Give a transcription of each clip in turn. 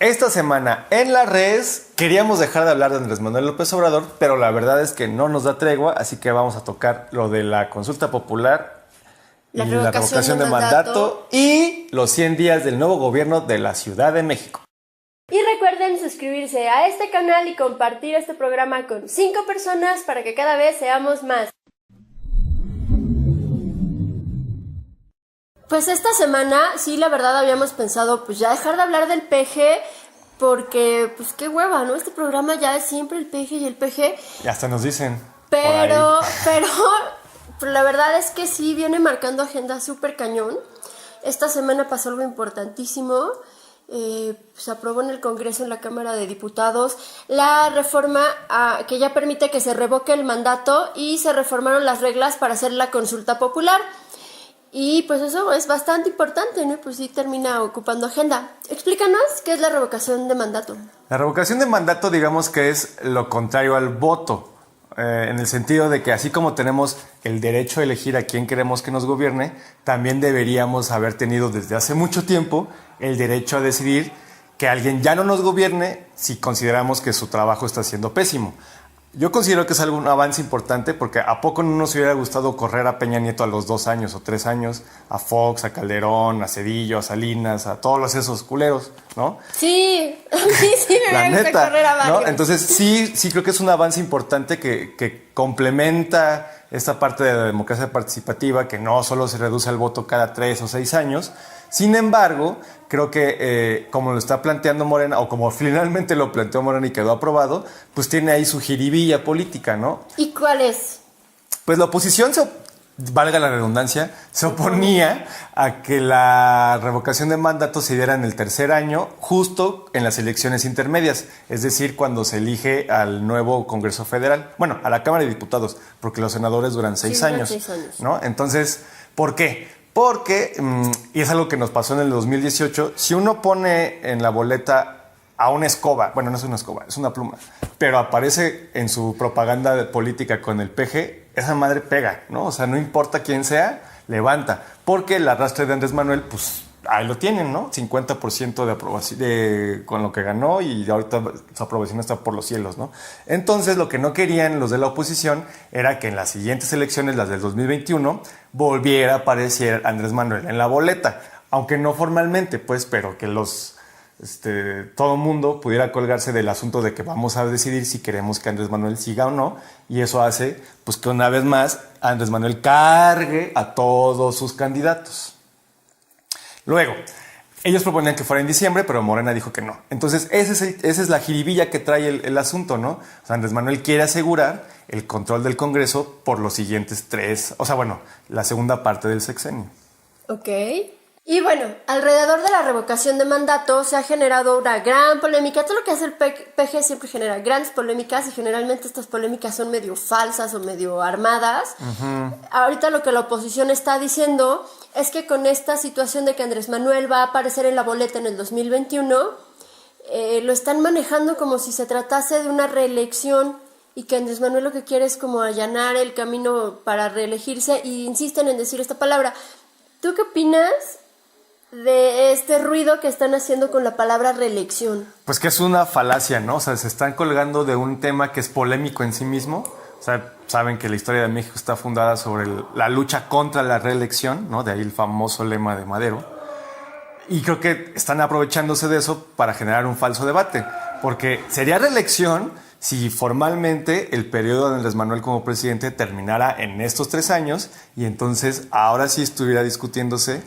esta semana en las redes queríamos dejar de hablar de Andrés Manuel López Obrador, pero la verdad es que no nos da tregua, así que vamos a tocar lo de la consulta popular, la revocación de mandato y los 100 días del nuevo gobierno de la Ciudad de México. Y recuerden suscribirse a este canal y compartir este programa con 5 personas para que cada vez seamos más. Pues esta semana, sí, la verdad habíamos pensado pues ya dejar de hablar del PG, porque pues qué hueva, ¿no? Este programa ya es siempre el PG y el PG. Y hasta nos dicen. Pero la verdad es que sí viene marcando agenda súper cañón. Esta semana pasó algo importantísimo. Se aprobó en el Congreso, en la Cámara de Diputados, la reforma que ya permite que se revoque el mandato y se reformaron las reglas para hacer la consulta popular. Y pues eso es bastante importante, ¿no? Pues sí termina ocupando agenda. Explícanos qué es la revocación de mandato. La revocación de mandato, digamos que es lo contrario al voto, en el sentido de que así como tenemos el derecho a elegir a quién queremos que nos gobierne, también deberíamos haber tenido desde hace mucho tiempo el derecho a decidir que alguien ya no nos gobierne si consideramos que su trabajo está siendo pésimo. Yo considero que es un avance importante porque ¿a poco no nos hubiera gustado correr a Peña Nieto a los 2 años o 3 años? A Fox, a Calderón, a Cedillo, a Salinas, a todos esos culeros, ¿no? Sí, a mí sí me gusta correr a varios. ¿No? Entonces sí creo que es un avance importante que complementa esta parte de la democracia participativa, que no solo se reduce al voto cada 3 o 6 años. Sin embargo, creo que como lo está planteando Morena, o como finalmente lo planteó Morena y quedó aprobado, pues tiene ahí su jiribilla política, ¿no? ¿Y cuál es? Pues la oposición, valga la redundancia, se oponía a que la revocación de mandato se diera en el 3er año, justo en las elecciones intermedias, es decir, cuando se elige al nuevo Congreso Federal, bueno, a la Cámara de Diputados, porque los senadores duran 6 años, 6 años, ¿no? Entonces, ¿por qué? Porque, y es algo que nos pasó en el 2018, si uno pone en la boleta a una escoba, bueno, no es una escoba, es una pluma, pero aparece en su propaganda política con el PG, esa madre pega, ¿no? O sea, no importa quién sea, levanta. Porque el arrastre de Andrés Manuel, pues ahí lo tienen, ¿no? 50% de aprobación con lo que ganó y ahorita su aprobación está por los cielos, ¿no? Entonces, lo que no querían los de la oposición era que en las siguientes elecciones, las del 2021, volviera a aparecer Andrés Manuel en la boleta. Aunque no formalmente, pues, pero que todo el mundo pudiera colgarse del asunto de que vamos a decidir si queremos que Andrés Manuel siga o no, y eso hace pues que una vez más Andrés Manuel cargue a todos sus candidatos. Luego, ellos proponían que fuera en diciembre, pero Morena dijo que no. Entonces, esa es la jiribilla que trae el asunto, ¿no? O sea, Andrés Manuel quiere asegurar el control del Congreso por los siguientes 3, la segunda parte del sexenio. Ok. Y bueno, alrededor de la revocación de mandato se ha generado una gran polémica. Todo lo que hace el PG siempre genera grandes polémicas y generalmente estas polémicas son medio falsas o medio armadas. Uh-huh. Ahorita lo que la oposición está diciendo es que con esta situación de que Andrés Manuel va a aparecer en la boleta en el 2021, lo están manejando como si se tratase de una reelección y que Andrés Manuel lo que quiere es como allanar el camino para reelegirse y insisten en decir esta palabra. ¿Tú qué opinas de este ruido que están haciendo con la palabra reelección? Pues que es una falacia, ¿no? O sea, se están colgando de un tema que es polémico en sí mismo. O sea, saben que la historia de México está fundada sobre la lucha contra la reelección, ¿no? De ahí el famoso lema de Madero. Y creo que están aprovechándose de eso para generar un falso debate. Porque sería reelección si formalmente el periodo de Andrés Manuel como presidente terminara en estos 3 años y entonces ahora sí estuviera discutiéndose,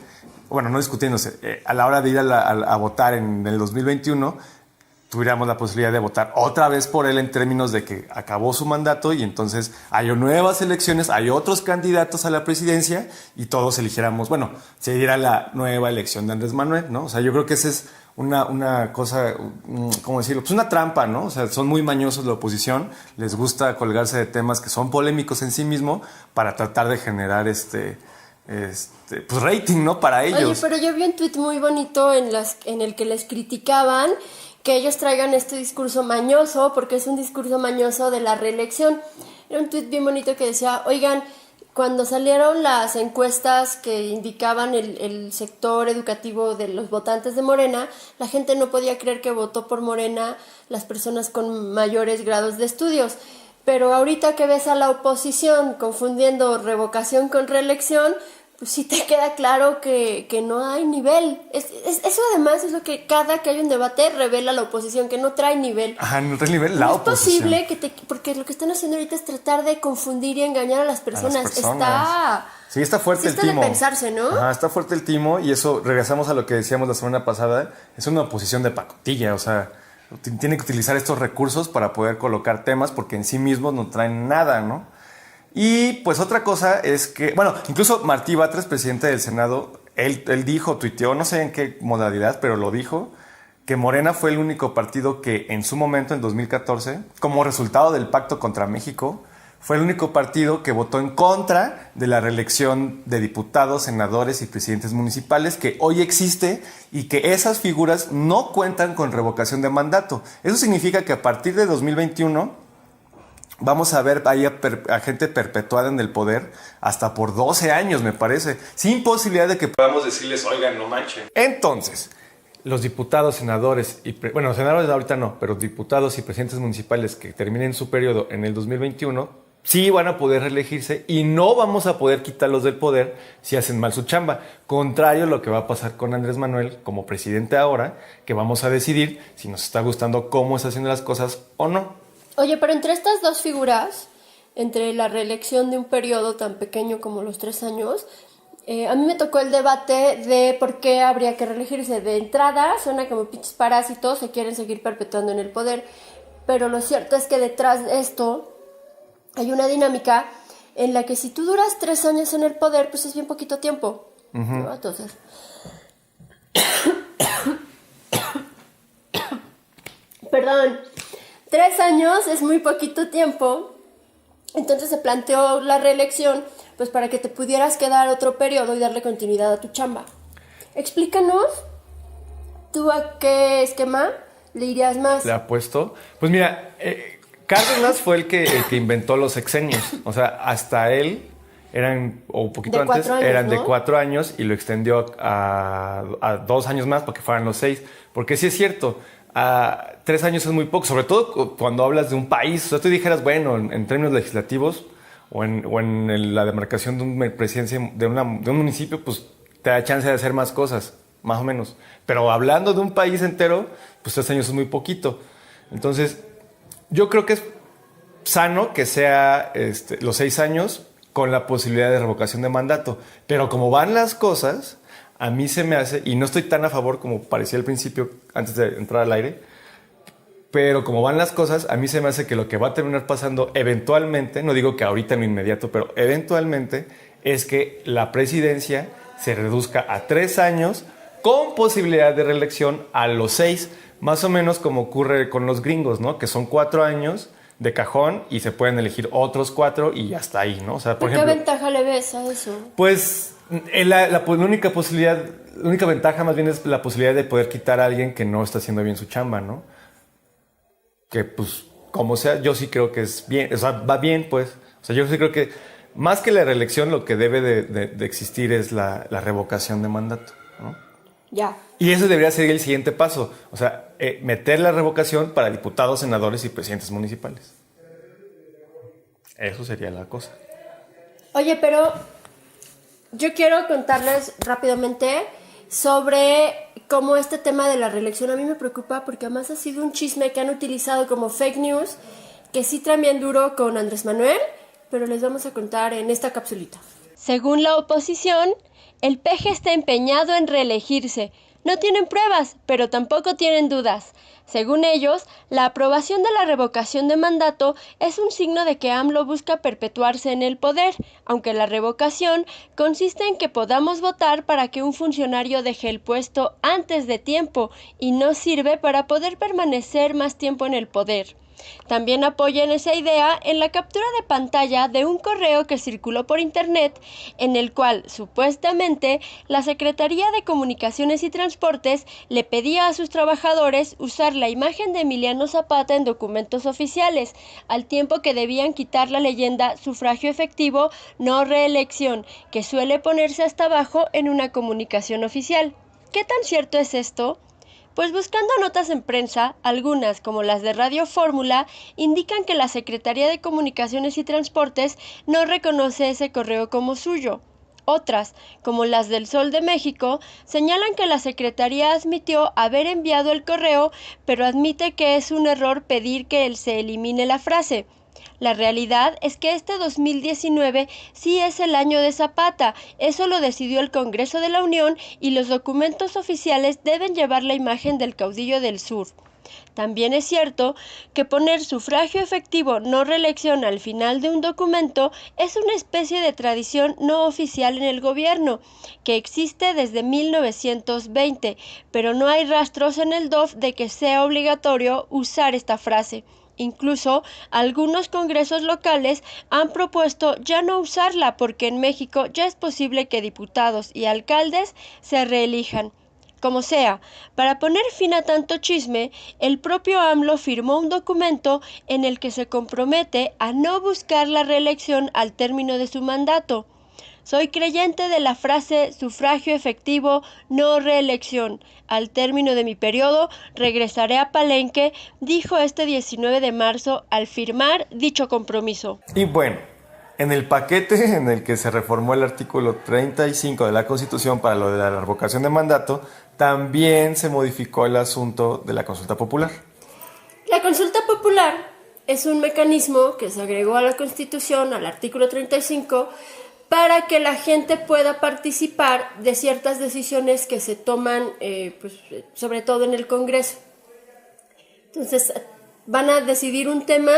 bueno, no discutiéndose, a la hora de ir a votar en el 2021, tuviéramos la posibilidad de votar otra vez por él en términos de que acabó su mandato y entonces hay nuevas elecciones, hay otros candidatos a la presidencia y todos eligiéramos, bueno, se diera la nueva elección de Andrés Manuel, ¿no? O sea, yo creo que esa es una cosa, ¿cómo decirlo? Pues una trampa, ¿no? O sea, son muy mañosos la oposición, les gusta colgarse de temas que son polémicos en sí mismo para tratar de generar pues rating, ¿no? Para ellos. Oye, pero yo vi un tuit muy bonito en el que les criticaban que ellos traigan este discurso mañoso, porque es un discurso mañoso de la reelección. Era un tuit bien bonito que decía, oigan, cuando salieron las encuestas que indicaban el sector educativo de los votantes de Morena, la gente no podía creer que votó por Morena las personas con mayores grados de estudios. Pero ahorita que ves a la oposición confundiendo revocación con reelección, pues sí te queda claro que no hay nivel. Eso además es lo que cada que hay un debate revela la oposición, que no trae nivel. Ajá, no trae nivel la no oposición. Es posible porque lo que están haciendo ahorita es tratar de confundir y engañar a las personas. Sí, está fuerte el timo. Está de pensarse, ¿no? Ajá, está fuerte el timo y eso, regresamos a lo que decíamos la semana pasada, es una oposición de pacotilla, o sea, tiene que utilizar estos recursos para poder colocar temas porque en sí mismos no traen nada, ¿no? Y pues otra cosa es que, bueno, incluso Martí Batres, presidente del Senado, él dijo, tuiteó, no sé en qué modalidad, pero lo dijo, que Morena fue el único partido que en su momento, en 2014, como resultado del pacto contra México, fue el único partido que votó en contra de la reelección de diputados, senadores y presidentes municipales que hoy existe y que esas figuras no cuentan con revocación de mandato. Eso significa que a partir de 2021 vamos a ver ahí a gente perpetuada en el poder hasta por 12 años, me parece, sin posibilidad de que podamos decirles, oigan, no manchen. Entonces, los diputados, senadores, senadores ahorita no, pero diputados y presidentes municipales que terminen su periodo en el 2021, sí van a poder reelegirse y no vamos a poder quitarlos del poder si hacen mal su chamba. Contrario a lo que va a pasar con Andrés Manuel como presidente ahora, que vamos a decidir si nos está gustando cómo está haciendo las cosas o no. Oye, pero entre estas dos figuras, entre la reelección de un periodo tan pequeño como los 3 años, a mí me tocó el debate de por qué habría que reelegirse. De entrada, suena como pinches parásitos, se quieren seguir perpetuando en el poder, pero lo cierto es que detrás de esto hay una dinámica en la que si tú duras 3 años en el poder, pues es bien poquito tiempo, ¿no? Entonces... Perdón. 3 años es muy poquito tiempo, entonces se planteó la reelección pues para que te pudieras quedar otro periodo y darle continuidad a tu chamba. Explícanos, ¿tú a qué esquema le irías más? ¿Le apuesto? Pues mira, Cárdenas fue el que inventó los sexenios, o sea, hasta él eran, o un poquito antes, eran de 4 años y lo extendió a 2 años más para que fueran los 6, porque sí es cierto, 3 años es muy poco, sobre todo cuando hablas de un país. O sea, tú dijeras, bueno, en términos legislativos o en la demarcación de una presidencia de un municipio, pues te da chance de hacer más cosas, más o menos. Pero hablando de un país entero, pues 3 años es muy poquito. Entonces, yo creo que es sano que sea los 6 años con la posibilidad de revocación de mandato. Pero como van las cosas... A mí se me hace, y no estoy tan a favor como parecía al principio antes de entrar al aire, pero como van las cosas, a mí se me hace que lo que va a terminar pasando eventualmente, no digo que ahorita en lo inmediato, pero eventualmente es que la presidencia se reduzca a 3 años con posibilidad de reelección a los 6, más o menos como ocurre con los gringos, ¿no? Que son 4 años de cajón y se pueden elegir otros 4 y hasta ahí, ¿no? O sea, por ejemplo, ¿qué ventaja le ves a eso? Pues... La única ventaja más bien es la posibilidad de poder quitar a alguien que no está haciendo bien su chamba, ¿no? Que pues, como sea, yo sí creo que es bien, o sea, va bien, pues. O sea, yo sí creo que más que la reelección, lo que debe de existir es la revocación de mandato, ¿no? Ya. Y eso debería ser el siguiente paso, o sea, meter la revocación para diputados, senadores y presidentes municipales. Eso sería la cosa. Oye, pero... yo quiero contarles rápidamente sobre cómo este tema de la reelección a mí me preocupa porque además ha sido un chisme que han utilizado como fake news, que sí traen bien duro con Andrés Manuel, pero les vamos a contar en esta capsulita. Según la oposición, el PG está empeñado en reelegirse. No tienen pruebas, pero tampoco tienen dudas. Según ellos, la aprobación de la revocación de mandato es un signo de que AMLO busca perpetuarse en el poder, aunque la revocación consiste en que podamos votar para que un funcionario deje el puesto antes de tiempo y no sirve para poder permanecer más tiempo en el poder. También apoyan esa idea en la captura de pantalla de un correo que circuló por internet en el cual, supuestamente, la Secretaría de Comunicaciones y Transportes le pedía a sus trabajadores usar la imagen de Emiliano Zapata en documentos oficiales, al tiempo que debían quitar la leyenda sufragio efectivo, no reelección, que suele ponerse hasta abajo en una comunicación oficial. ¿Qué tan cierto es esto? Pues buscando notas en prensa, algunas, como las de Radio Fórmula, indican que la Secretaría de Comunicaciones y Transportes no reconoce ese correo como suyo. Otras, como las del Sol de México, señalan que la Secretaría admitió haber enviado el correo, pero admite que es un error pedir que se elimine la frase. La realidad es que este 2019 sí es el año de Zapata, eso lo decidió el Congreso de la Unión y los documentos oficiales deben llevar la imagen del caudillo del sur. También es cierto que poner sufragio efectivo no reelección al final de un documento es una especie de tradición no oficial en el gobierno, que existe desde 1920, pero no hay rastros en el DOF de que sea obligatorio usar esta frase. Incluso algunos congresos locales han propuesto ya no usarla porque en México ya es posible que diputados y alcaldes se reelijan. Como sea, para poner fin a tanto chisme, el propio AMLO firmó un documento en el que se compromete a no buscar la reelección al término de su mandato. Soy creyente de la frase sufragio efectivo, no reelección. Al término de mi periodo, regresaré a Palenque, dijo este 19 de marzo al firmar dicho compromiso. Y bueno, en el paquete en el que se reformó el artículo 35 de la Constitución para lo de la revocación de mandato, también se modificó el asunto de la consulta popular. La consulta popular es un mecanismo que se agregó a la Constitución, al artículo 35, para que la gente pueda participar de ciertas decisiones que se toman, sobre todo en el Congreso. Entonces, van a decidir un tema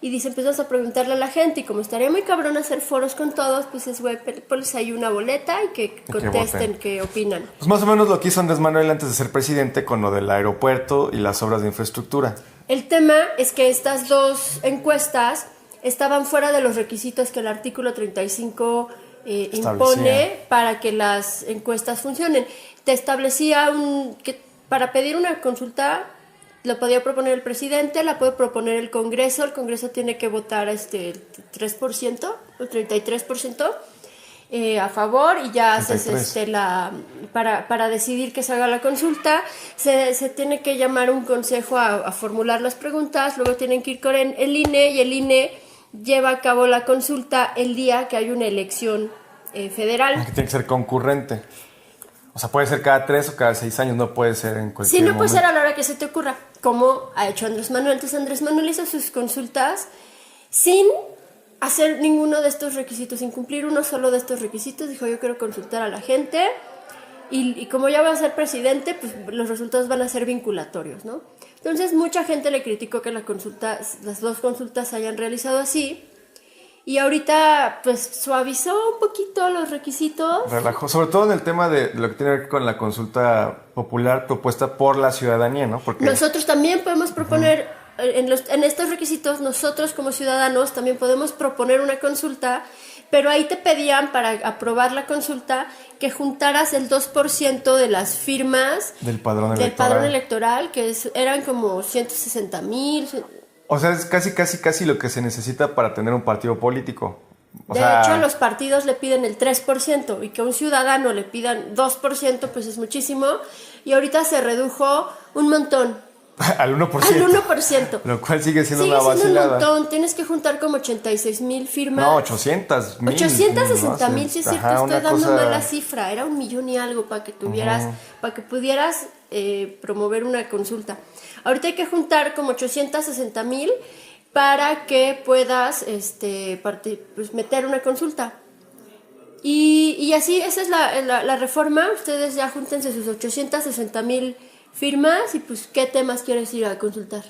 y dicen, pues vamos a preguntarle a la gente, y como estaría muy cabrón hacer foros con todos, pues es güey, ponles ahí una boleta y que contesten qué opinan. Pues más o menos lo que hizo Andrés Manuel antes de ser presidente con lo del aeropuerto y las obras de infraestructura. El tema es que estas dos encuestas estaban fuera de los requisitos que el artículo 35 impone para que las encuestas funcionen. Te establecía que para pedir una consulta lo podía proponer el presidente, la puede proponer el Congreso tiene que votar el 3% o 33% a favor y ya haces para decidir que se haga la consulta se tiene que llamar un consejo a formular las preguntas, luego tienen que ir con el INE y el INE lleva a cabo la consulta el día que hay una elección federal. Que tiene que ser concurrente. O sea, puede ser cada 3 o cada 6 años, no puede ser en cualquier momento. Sí, no puede ser a la hora que se te ocurra, como ha hecho Andrés Manuel. Entonces Andrés Manuel hizo sus consultas sin hacer ninguno de estos requisitos, sin cumplir uno solo de estos requisitos. Dijo, yo quiero consultar a la gente y como ya voy a ser presidente, pues los resultados van a ser vinculatorios, ¿no? Entonces mucha gente le criticó que las dos consultas se hayan realizado así. Y ahorita, pues, suavizó un poquito los requisitos. Relajó, sobre todo en el tema de lo que tiene que ver con la consulta popular propuesta por la ciudadanía, ¿no? Porque nosotros también podemos proponer, en estos requisitos, nosotros como ciudadanos también podemos proponer una consulta, pero ahí te pedían para aprobar la consulta que juntaras el 2% de las firmas del padrón electoral, que eran como 160,000. O sea, es casi lo que se necesita para tener un partido político. De hecho, los partidos le piden el 3% y que a un ciudadano le pidan 2%, pues es muchísimo. Y ahorita se redujo un montón. Al 1%. Al 1%. Lo cual sigue siendo una vacilada. Sigue siendo un montón. Tienes que juntar como 86,000 firmas. No, 800,000. 860,000, sí es cierto. Estoy dando mala cifra. Era 1,000,000 y algo para que tuvieras, para que pudieras promover una consulta. Ahorita hay que juntar como 860,000 para que puedas pues meter una consulta. Y así, esa es la reforma. Ustedes ya júntense sus 860,000 firmas y pues ¿qué temas quieres ir a consultar?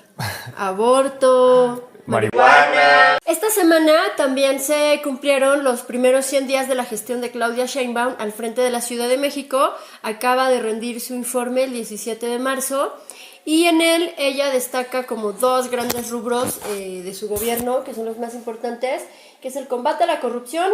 Aborto, marihuana. Esta semana también se cumplieron los primeros 100 días de la gestión de Claudia Sheinbaum al frente de la Ciudad de México. Acaba de rendir su informe el 17 de marzo. Y en él ella destaca como dos grandes rubros de su gobierno, que son los más importantes, que es el combate a la corrupción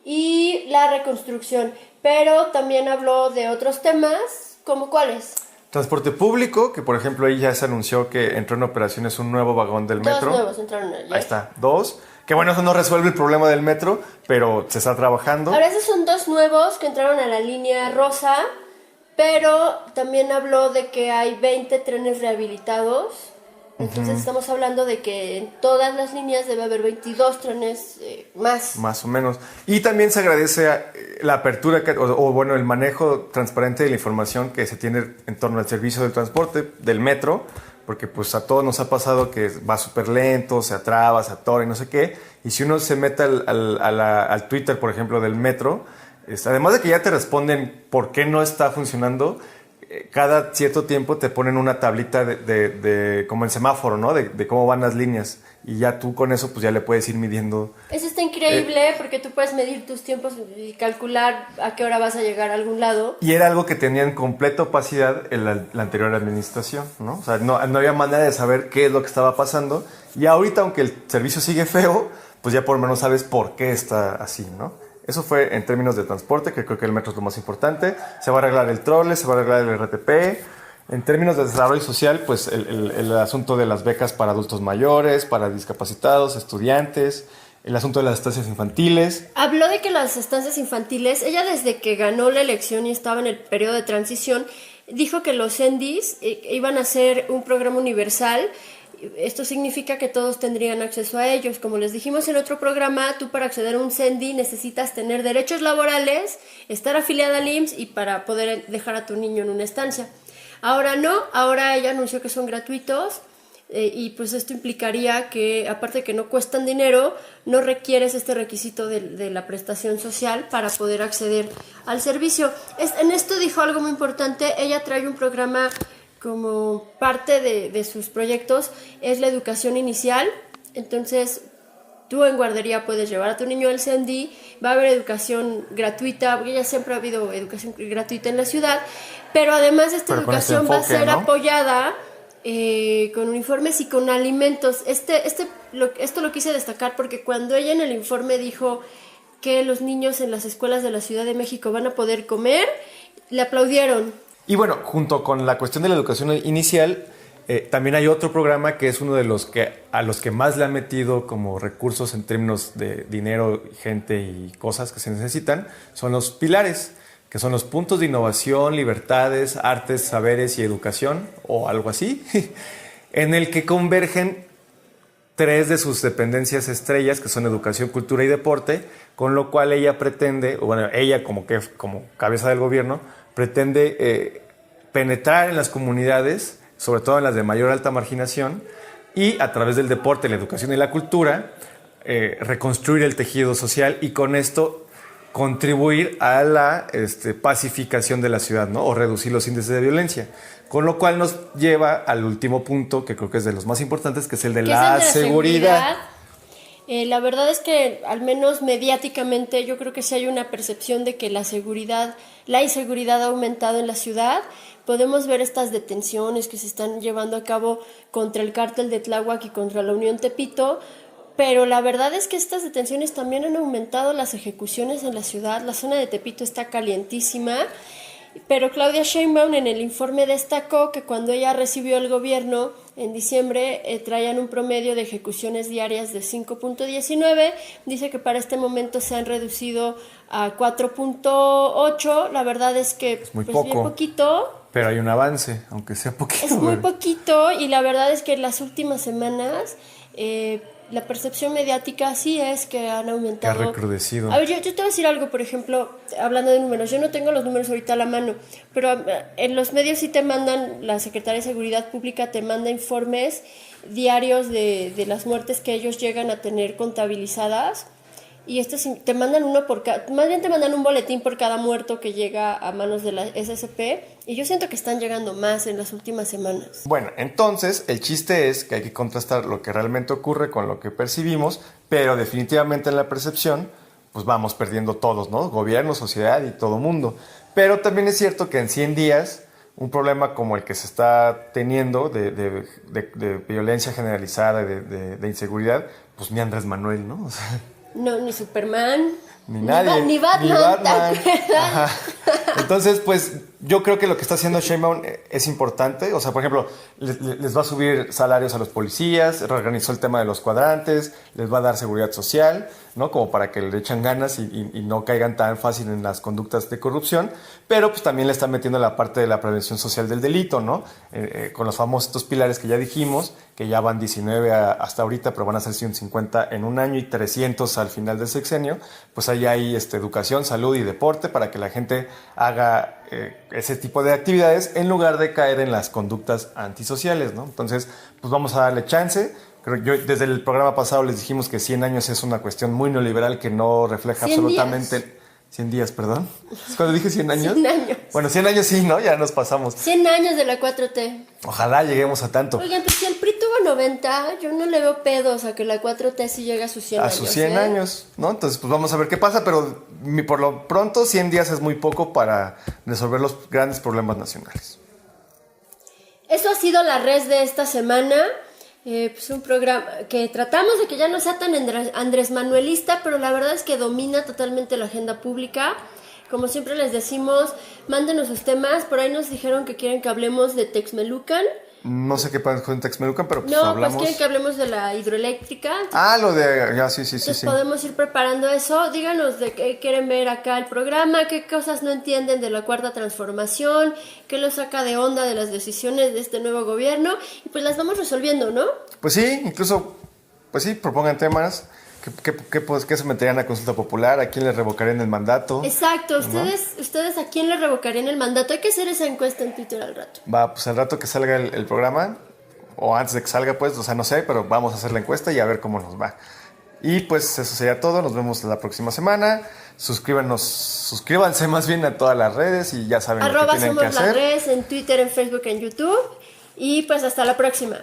y la reconstrucción. Pero también habló de otros temas, ¿como cuáles? Transporte público, que por ejemplo ahí ya se anunció que entró en operaciones un nuevo vagón del metro. Dos nuevos entraron ayer. Ahí está, 2. Que bueno, eso no resuelve el problema del metro, pero se está trabajando. Ahora esos son 2 nuevos que entraron a la línea rosa, pero también habló de que hay 20 trenes rehabilitados. Entonces estamos hablando de que en todas las líneas debe haber 22 trenes más. Más o menos. Y también se agradece la apertura bueno, el manejo transparente de la información que se tiene en torno al servicio del transporte, del metro, porque pues a todos nos ha pasado que va súper lento, se atraba, se atora y no sé qué. Y si uno se mete al Twitter, por ejemplo, del metro, además de que ya te responden por qué no está funcionando, cada cierto tiempo te ponen una tablita de como el semáforo, ¿no? De cómo van las líneas. Y ya tú con eso pues ya le puedes ir midiendo. Eso está increíble porque tú puedes medir tus tiempos y calcular a qué hora vas a llegar a algún lado. Y era algo que tenía en completa opacidad en la anterior administración, ¿no? O sea, no había manera de saber qué es lo que estaba pasando. Y ahorita, aunque el servicio sigue feo, pues ya por lo menos sabes por qué está así, ¿no? Eso fue en términos de transporte, que creo que el metro es lo más importante. Se va a arreglar el trole, se va a arreglar el RTP. En términos de desarrollo social, pues el asunto de las becas para adultos mayores, para discapacitados, estudiantes, el asunto de las estancias infantiles. Habló de que las estancias infantiles, ella desde que ganó la elección y estaba en el periodo de transición, dijo que los CENDIs iban a ser un programa universal. Esto significa que todos tendrían acceso a ellos. Como les dijimos en otro programa, tú para acceder a un CENDI necesitas tener derechos laborales, estar afiliada al IMSS y para poder dejar a tu niño en una estancia. Ahora no, ahora ella anunció que son gratuitos y pues esto implicaría que, aparte de que no cuestan dinero, no requieres este requisito de la prestación social para poder acceder al servicio. En esto dijo algo muy importante, ella trae un programa como parte de sus proyectos, es la educación inicial. Entonces tú en guardería puedes llevar a tu niño al CENDI, va a haber educación gratuita, porque ya siempre ha habido educación gratuita en la ciudad, pero además esta educación va a ser apoyada con uniformes y con alimentos. Esto lo quise destacar porque cuando ella en el informe dijo que los niños en las escuelas de la Ciudad de México van a poder comer, le aplaudieron. Y bueno, junto con la cuestión de la educación inicial, también hay otro programa que es uno de los a los que más le han metido como recursos en términos de dinero, gente y cosas que se necesitan, son los pilares, que son los puntos de innovación, libertades, artes, saberes y educación, o algo así, en el que convergen 3 de sus dependencias estrellas, que son educación, cultura y deporte, con lo cual ella pretende, o bueno, ella como cabeza del gobierno, pretende penetrar en las comunidades, sobre todo en las de mayor alta marginación, y a través del deporte, la educación y la cultura, reconstruir el tejido social y con esto contribuir a la pacificación de la ciudad, ¿no? O reducir los índices de violencia. Con lo cual nos lleva al último punto, que creo que es de los más importantes, que es el de la seguridad. La verdad es que, al menos mediáticamente, yo creo que sí hay una percepción de que la inseguridad ha aumentado en la ciudad. Podemos ver estas detenciones que se están llevando a cabo contra el cártel de Tláhuac y contra la Unión Tepito, pero la verdad es que estas detenciones también han aumentado las ejecuciones en la ciudad. La zona de Tepito está calientísima. Pero Claudia Sheinbaum en el informe destacó que cuando ella recibió el gobierno en diciembre traían un promedio de ejecuciones diarias de 5.19. Dice que para este momento se han reducido a 4.8. La verdad es que es muy bien poquito. Pero hay un avance, aunque sea poquito. Es muy poquito y la verdad es que en las últimas semanas la percepción mediática sí es que han aumentado. Que ha recrudecido. A ver, yo te voy a decir algo, por ejemplo, hablando de números. Yo no tengo los números ahorita a la mano, pero en los medios sí te mandan, la Secretaría de Seguridad Pública te manda informes diarios de las muertes que ellos llegan a tener contabilizadas. Y te mandan más bien te mandan un boletín por cada muerto que llega a manos de la SSP, y yo siento que están llegando más en las últimas semanas. Bueno, entonces el chiste es que hay que contrastar lo que realmente ocurre con lo que percibimos, pero definitivamente en la percepción pues vamos perdiendo todos, ¿no? Gobierno, sociedad y todo mundo. Pero también es cierto que en 100 días un problema como el que se está teniendo de violencia generalizada, de inseguridad, pues ni Andrés Manuel, ¿no? O sea, no, ni Superman. Ni nadie. Ni Batman, ¿te acuerdas? Ajá. Entonces, pues yo creo que lo que está haciendo Sheinbaum es importante. O sea, por ejemplo, les va a subir salarios a los policías, reorganizó el tema de los cuadrantes, les va a dar seguridad social, ¿no? Como para que le echen ganas y no caigan tan fácil en las conductas de corrupción. Pero pues también le están metiendo la parte de la prevención social del delito, ¿no? Con los famosos estos pilares que ya dijimos, que ya van 19 hasta ahorita, pero van a ser 150 en un año y 300 al final del sexenio. Pues ahí hay educación, salud y deporte para que la gente haga ese tipo de actividades en lugar de caer en las conductas antisociales, ¿no? Entonces, pues vamos a darle chance. Creo que desde el programa pasado les dijimos que 100 años es una cuestión muy neoliberal que no refleja 100 absolutamente... días. 100 días, perdón. Cuando dije 100 años. 100 años. Bueno, 100 años sí, ¿no? Ya nos pasamos. 100 años de la 4T. Ojalá lleguemos a tanto. Oigan, pues si el PRI tuvo 90, yo no le veo pedos a que la 4T sí llegue a sus 100 años. A sus 100 años, ¿no? Entonces, pues vamos a ver qué pasa, pero por lo pronto 100 días es muy poco para resolver los grandes problemas nacionales. Eso ha sido la res de esta semana. Pues un programa que tratamos de que ya no sea tan Andrés Manuelista, pero la verdad es que domina totalmente la agenda pública. Como siempre les decimos, mándenos sus temas. Por ahí nos dijeron que quieren que hablemos de Texmelucan. No sé qué pasa con Texmelucan, pero pues No, hablamos. pues quieren que hablemos de la hidroeléctrica. Ah, lo de... Ya, sí. Entonces podemos ir preparando eso. Díganos de qué quieren ver acá el programa, qué cosas no entienden de la cuarta transformación, qué los saca de onda de las decisiones de este nuevo gobierno. Y pues las vamos resolviendo, ¿no? Pues sí, incluso, pues sí, propongan temas. ¿Qué se meterían a consulta popular? ¿A quién le revocarían el mandato? Exacto. ¿Ustedes a quién le revocarían el mandato? Hay que hacer esa encuesta en Twitter al rato. Va, pues al rato que salga el programa, o antes de que salga, pues, o sea, no sé, pero vamos a hacer la encuesta y a ver cómo nos va. Y pues eso sería todo. Nos vemos la próxima semana. Suscríbanse más bien a todas las redes y ya saben lo que tienen que hacer. @somos las redes en Twitter, en Facebook, en YouTube. Y pues hasta la próxima.